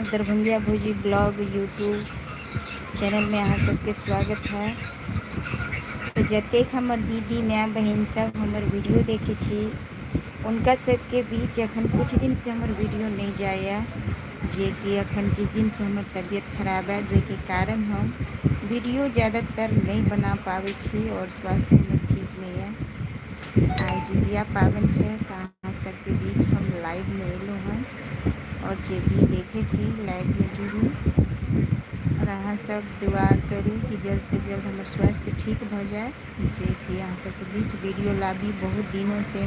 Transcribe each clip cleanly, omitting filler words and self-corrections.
दरभंगिया भौजी blog YouTube channel में अहाँ सबके स्वागत है। तो जतेक हमर दीदी माय बहन सब हमर वीडियो देखे छी उनका सबके बीच अखन कुछ दिन से हमर वीडियो नहीं जाया, जे कि अखन किछ दिन से हमर तबियत खराब है, जे के कारण हम वीडियो ज़्यादातर नहीं बना पावे छी और स्वास्थ्य हमर ठीक नहीं है। आई जितिया पावन है तो अहाँ सबके बीच हम लाइव में एलहुँ हँ और जे भी देखे छी लाइव में जुड़ू और अहाँ सब दुआ करू कि जल्द से जल्द हमर स्वास्थ्य ठीक भ जाए, जे कि अहाँ सबके बीच वीडियो लाबी। बहुत दिनों से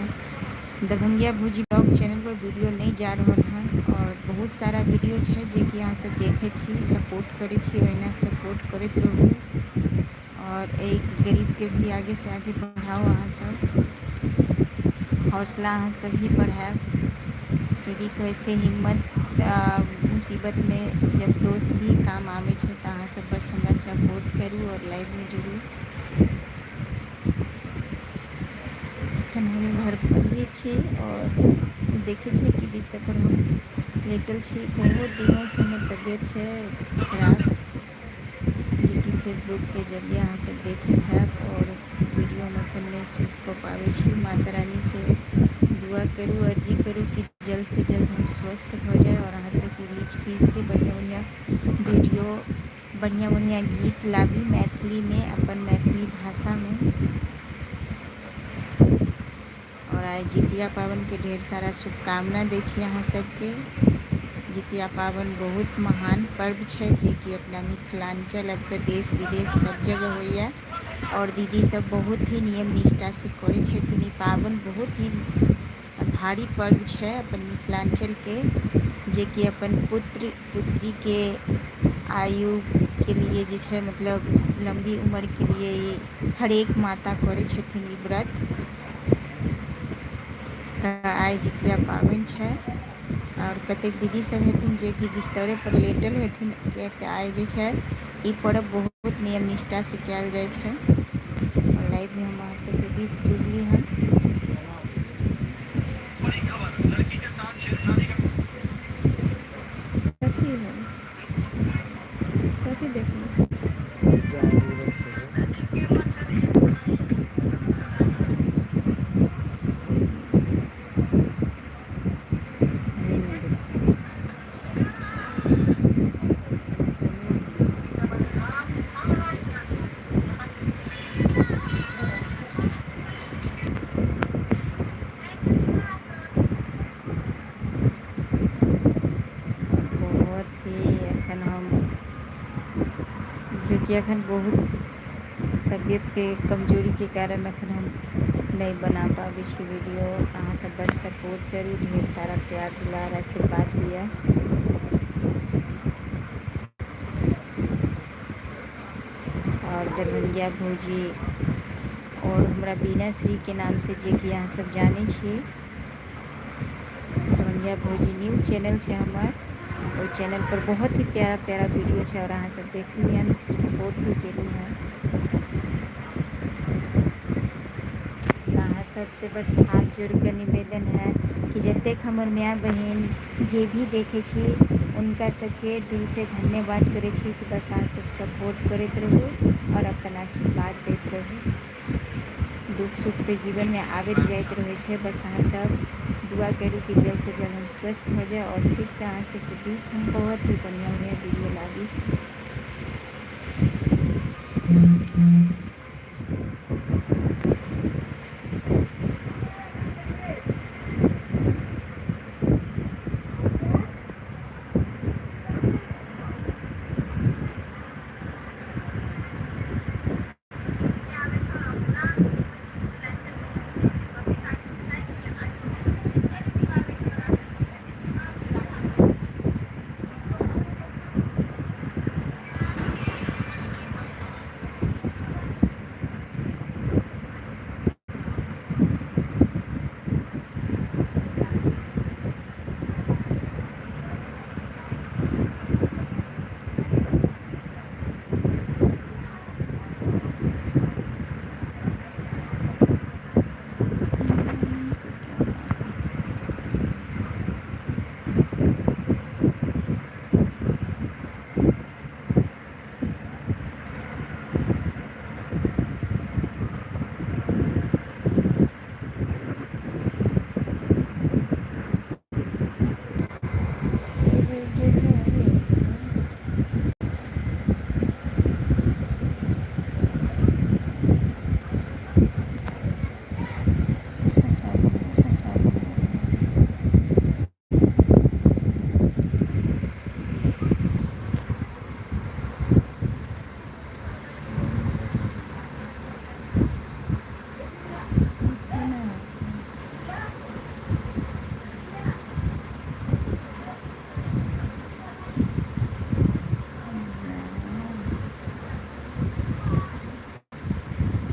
दरभंगिया भौजी ब्लॉग चैनल पर वीडियो नहीं जा रहा है और बहुत सारा वीडियो है जे कि अहाँ सब देखे छी, सपोर्ट करे छी, ओहिना सपोर्ट करते रहू और एक गरीब के भी आगे से आगे बढ़ाओ। अहाँ सब हौसला अहाँ सब ही बढ़ाएब, कि कहै छै हिम्मत मुसीबत में जब दोस्त ही काम आवे छै तो अहाँ सब बस हमरा सपोर्ट करू और लाइव में जुड़ू। एखन हम घर पर ही छी और देखे छी कि बिस्तर पर हम लेटल छी। बहुत दिनों से हमर तबियत छै खराब, जे कि फेसबुक के जरिए अहाँ सब देखैत हैब और वीडियो में एखन नहीं शूट कऽ पाबै छी। माता रानी से दुआ करू, अर्जी करू कि जल्द से जल्द हम स्वस्थ हो जाए और अहाँ सबके बीच फिर से बढ़िया बढ़िया वीडियो, बढ़िया बढ़िया गीत लाबी मैथिली में, अपन मैथिली भाषा में। और आज जितिया पावन के ढेर सारा शुभकामना दै छी अहाँ सबके। जितिया पावन बहुत महान पर्व है, जे कि अपना मिथिलांचल अब तो देश विदेश सब जगह होइए और दीदी सब बहुत ही नियम निष्ठा से करे छथिन। ई पावन बहुत ही भारी पर्व है अपन मिथिलांचल के, जे कि अपन पुत्र पुत्री के आयु के लिए जे छै मतलब लंबी उम्र के लिए हर एक माता करे छथिन ई व्रत। आइ जितिया पावन है और कतेक दीदी सब हथिन जे कि बिस्तरे पर लेटल हथिन, कियाकि आइ जे छै ई पर्व बहुत नियम निष्ठा से कयल जाइ छै। और लाइव में हम अहाँ सबके बीच जुड़ली हन। कथी है कथी देखली बहुत ही एखन हम, जो कि एखन बहुत तबियत के कमजोरी के कारण एखन हम नहीं बना पाबे छी वीडियो। अहाँ सब बस सपोर्ट करू, ढेर सारा प्यार दुलार आशीर्वाद दिया। और दरभंगिया भौजी और हमरा बीना श्री के नाम से जे कि अहाँ सब जाने छी, दरभंगिया भौजी न्यूज चैनल है हमार, ओहि चैनल पर बहुत ही प्यारा प्यारा वीडियो है और अहाँ सब देखली हन, सपोर्ट भी केली हन। अहाँ सबसे बस हाथ जोड़ कर निवेदन है कि जतेक हमर माय बहन जे भी देखे छी उनका सबके दिल से धन्यवाद करे छी कि बस अहाँ सब सपोर्ट करते रहू और अपन आशीर्वाद देते रहू। दुख सुख के जीवन में आबैत जाइत रहे छै, बस अहाँ सब दुआ करू कि जल्द से जल्द हम स्वस्थ हो जाए और फिर से अहाँ सबके बीच हम बहुत ही बढ़िया बढ़िया वीडियो लाबी।